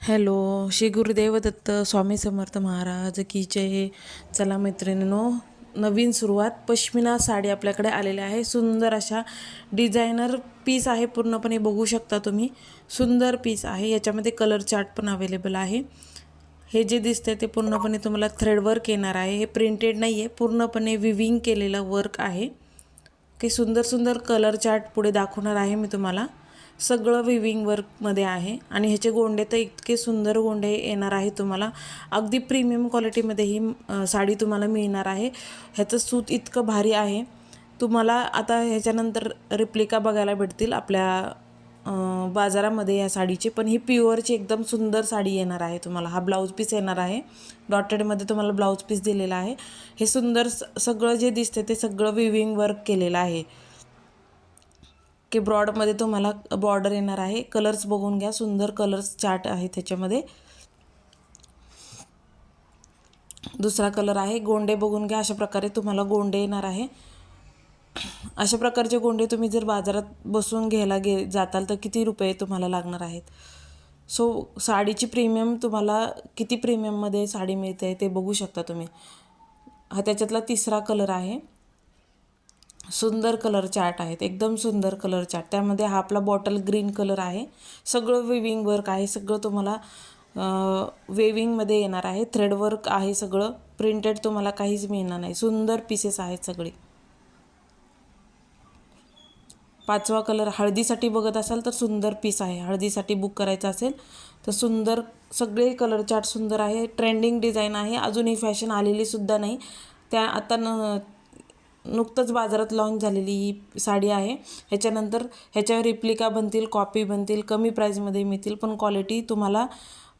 Hello, Shri Gurudev Datta, Swami Samarth Maharaj की जय. चला मैत्रिणींनो, नवीन सुरुवात पश्मिना साडी आपल्याकडे आलेली आहे. सुंदर अशा डिझायनर पीस आहे, पूर्णपणे बघू शकता तुम्ही. सुंदर पीस आहे, याच्यामध्ये कलर चार्ट पण अवेलेबल आहे. हे जे दिसते ते पूर्णपणे तुम्हाला थ्रेड वर्क येणार आहे. हे प्रिंटेड नाही आहे, पूर्णपणे विविंग केलेलं वर्क आहे. काही सुंदर सुंदर कलर चार्ट पुढे दाखवणार आहे मी तुम्हाला. सगळं विविंग वर्कमध्ये आहे आणि ह्याचे गोंडे तर इतके सुंदर गोंडे येणार आहे तुम्हाला. अगदी प्रीमियम क्वालिटीमध्ये ही साडी तुम्हाला मिळणार आहे. ह्याचं सूत इतकं भारी आहे. तुम्हाला आता ह्याच्यानंतर रिप्लिका बघायला भेटतील आपल्या बाजारामध्ये या साडीची, पण ही प्युअरची एकदम सुंदर साडी येणार आहे तुम्हाला. हा ब्लाऊज पीस येणार आहे, डॉटेडमध्ये तुम्हाला ब्लाऊज पीस दिलेला आहे. हे सुंदर सगळं जे दिसते ते सगळं विविंग वर्क केलेलं आहे की ब्रॉडमध्ये तुम्हाला बॉर्डर येणार आहे. कलर्स बघून घ्या, सुंदर कलर्स चार्ट आहे त्याच्यामध्ये. दुसरा कलर आहे, गोंडे बघून घ्या. अशा प्रकारे तुम्हाला गोंडे येणार आहे. अशा प्रकारचे गोंडे तुम्ही जर बाजारात बसून घ्यायला जाताल तर किती रुपये तुम्हाला लागणार आहेत. सो साडीची प्रीमियम तुम्हाला किती प्रीमियममध्ये साडी मिळते ते बघू शकता तुम्ही. हा त्याच्यातला तिसरा कलर आहे. सुंदर कलर चार्ट आहेत, एकदम सुंदर कलर चार्ट. त्यामध्ये हा आपला बॉटल ग्रीन कलर आहे. सगळं विविंग वर्क आहे, सगळं तुम्हाला वेविंगमध्ये येणार आहे. थ्रेड वर्क आहे, सगळं प्रिंटेड तुम्हाला काहीच मिळणार नाही. सुंदर पीसेस आहेत सगळे. पाचवा कलर हळदीसाठी बघत असाल तर सुंदर पीस आहे. हळदीसाठी बुक करायचं असेल तर सुंदर सगळे कलर चार्ट सुंदर आहे. ट्रेंडिंग डिझाईन आहे, अजून ही फॅशन आलेली सुद्धा नाही. त्या आता नुकतंच बाजारात लॉन्च झालेली ही साडी आहे. ह्याच्यानंतर ह्याच्यावर रिप्लिका बनतील, कॉपी बनतील, कमी प्राईजमध्ये मिळतील, पण क्वालिटी तुम्हाला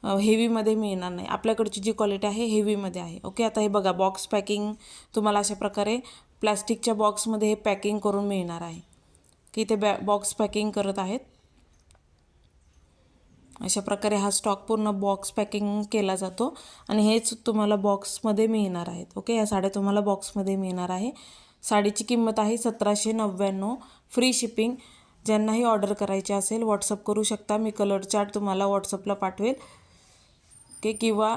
हेवीमध्ये मिळणार नाही. आपल्याकडची जी क्वालिटी आहे हेवीमध्ये आहे. ओके, आता हे बघा, बॉक्स पॅकिंग तुम्हाला अशा प्रकारे प्लॅस्टिकच्या बॉक्समध्ये हे पॅकिंग करून मिळणार आहे की ते बॉक्स पॅकिंग करत आहेत. अशा प्रकारे हा स्टॉक पूर्ण बॉक्स पॅकिंग केला जातो आणि हेच तुम्हाला बॉक्समध्ये मिळणार आहेत. ओके, या साड्या तुम्हाला बॉक्समध्ये मिळणार आहे. साडीची किंमत आहे 1799, फ्री शिपिंग. ज्यांनाही ऑर्डर करायची असेल व्हॉट्सअप करू शकता. मी कलर चार्ट तुम्हाला व्हॉट्सअपला पाठवेल की किंवा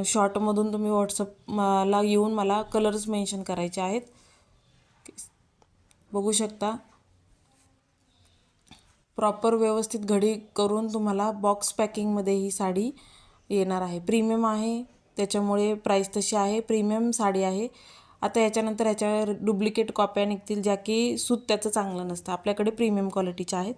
शॉर्टमधून तुम्ही व्हॉट्सअपला येऊन मला कलर्स मेन्शन करायचे आहेत. बघू शकता, प्रॉपर व्यवस्थित घडी करून तुम्हाला बॉक्स पॅकिंगमध्ये ही साडी येणार आहे. प्रीमियम आहे त्याच्यामुळे प्राईस तशी आहे. प्रीमियम साडी आहे. आता याच्यानंतर ह्याच्यावर डुप्लिकेट कॉप्या निघतील ज्या की सूत त्याचं चांगलं नसतं. आपल्याकडे प्रीमियम क्वालिटीच्या आहेत.